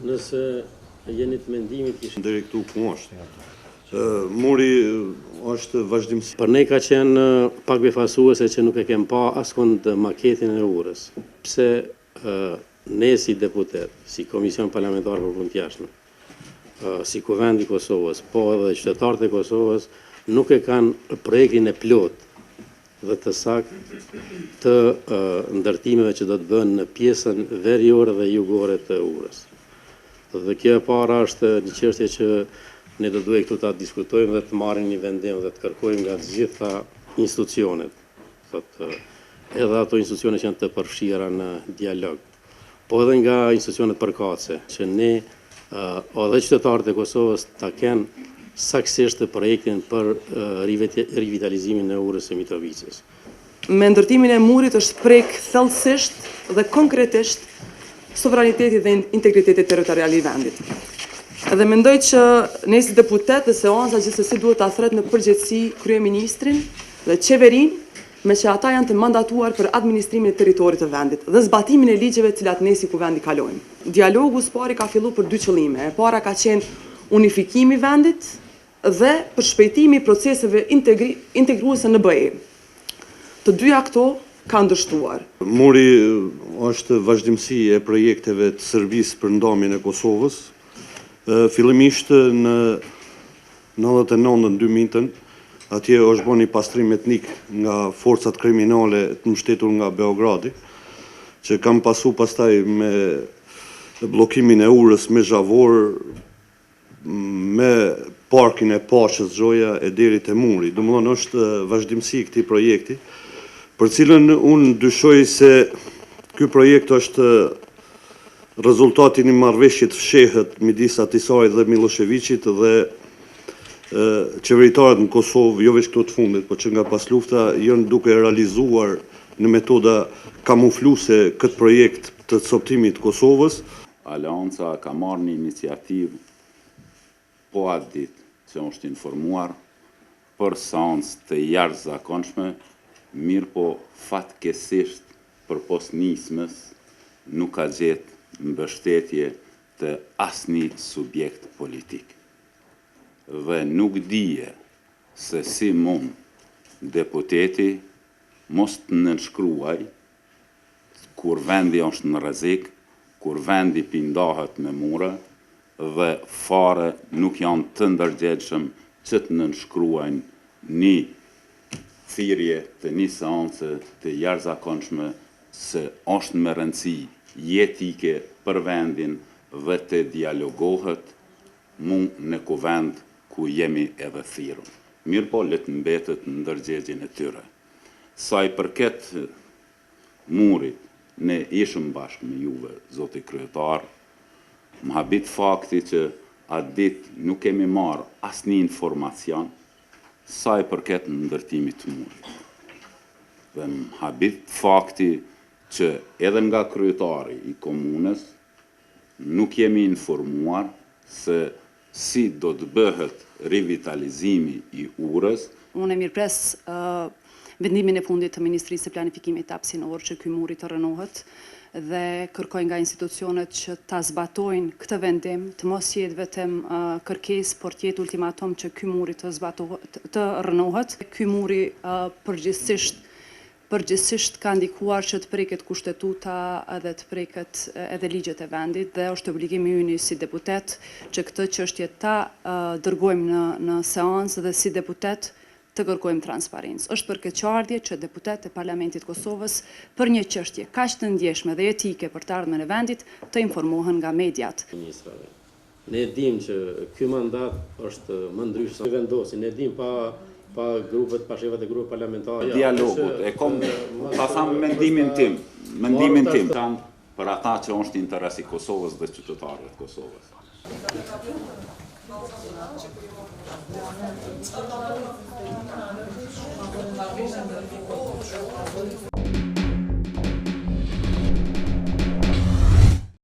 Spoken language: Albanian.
Nëse jeni të mendimit kishin deri këtu ku është. Muri është vazhdimsi. Për ne ka qenë pak befasuese që nuk e kem pa askund maketin e urës. Pse ne si deputet, si Komision Parlamentar për Punë të Jashtme, si Kuvend i Kosovës, po edhe qytetarët e Kosovës, nuk e kanë projektin e plot dhe të sakt të ndërtimeve që do të bëhen në pjesën veriore dhe jugore të urës. Dhe kjo e para është një çështje që ne do duhet këtu ta diskutojmë dhe të marrim një vendim dhe të kërkojmë nga të gjitha institucionet. Edhe ato institucione që janë të përfshira në dialog, po edhe nga institucionet përkatëse, që ne edhe qytetarët e Kosovës ta kenë saktësisht projektin për rivitalizimin e urës së Mitrovicës. Me ndërtimin e murit është prek thellësisht dhe konkretisht sovraniteti dhe integriteti territorial i vendit. Edhe mendoj që ne si deputet dhe seanca gjithsesi duhet ta thret në përgjithësi kryeministrin dhe qeverinë, me që ata janë të mandatuar për administrimin e territorit të vendit dhe zbatimin e ligjeve të cilat ne si Kuvend i kalojmë. Dialogu së pari ka filluar për dy qëllime. E para ka qenë unifikimi i vendit dhe përshpejtimi i proceseve integruese në BE. Të dyja këto kanë dështuar. Muri është vazhdimsi e projekteve të Serbisë për ndamjen e Kosovës. Fillimisht në 99-2000, atje është bërë një pastrim etnik nga forcat kriminale të mbështetur nga Beogradi, që kam pasu pastaj me bllokimin e urës me Zhavor, me parkin e Paqës Xhoja e deri te muri. Domethënë është vazhdimsi i këtij projekti, për cilën unë dyshoj se ky projekt është rezultati një marrëveshje të fshehët midis Ahtisarit dhe Miloševićit dhe qeveritarët në Kosovë, jo vetëm këto të fundit, por që nga pas lufta janë duke realizuar në metoda kamufluese këtë projekt të coptimit të Kosovës. Aleanca ka marrë një iniciativë po atë ditë që është informuar për seancë të jashtëzakonshme, mirë po fatkeqësisht përpos nismës nuk ka gjetë mbështetje të asnjë subjekt politik. Dhe nuk dije se si mund deputeti mos të nënshkruaj kur vendi është në rrezik, kur vendi pindahet me mure dhe fare nuk janë të ndërgjegjshëm që të nënshkruajnë një thirrje të një seance të jashtëzakonshme se është me rëndësi jetike për vendin dhe të dialogohet mund në kuvend ku jemi edhe thirrur. Mirë po le të mbetet në ndërgjegjen e tyre. Sa i përket murit, ne ishëm bashkë me juve, zoti kryetar, më habit fakti që atë ditë nuk kemi marrë asnjë informacion sa i përket ndërtimit të murit. Dhe më habit fakti që edhe nga kryetari i komunës nuk jemi informuar se si do të bëhet rivitalizimi i urës. Unë e mirëpres vendimin e fundit të Ministrisë së Planifikimit hapësinor që ky muri të rënohet dhe kërkoj nga institucionet që ta zbatojnë këtë vendim, të mos jetë vetëm kërkesë, por të jetë ultimatum që ky muri të rënohet. Ky muri përgjithsisht ka ndikuar që të preket kushtetuta edhe të preket edhe ligjet e vendit dhe është obligimi ynë si deputet që këtë çështje ta dërgojmë në seancë dhe si deputet të kërkojmë transparencë. Është përkeqardhje që deputet e Parlamentit Kosovës për një çështje kaq të ndjeshme dhe etike për të ardhmen e vendit të informohen nga mediat. Ne dim që ky mandat është më ndryshe se vendosi, ne dim pa grupet, pa shefat e grupeve parlamentare. Dialogut, e kom, ta tham mendimin tim, për ata që është interes i Kosovës dhe qytetarëve të Kosovës.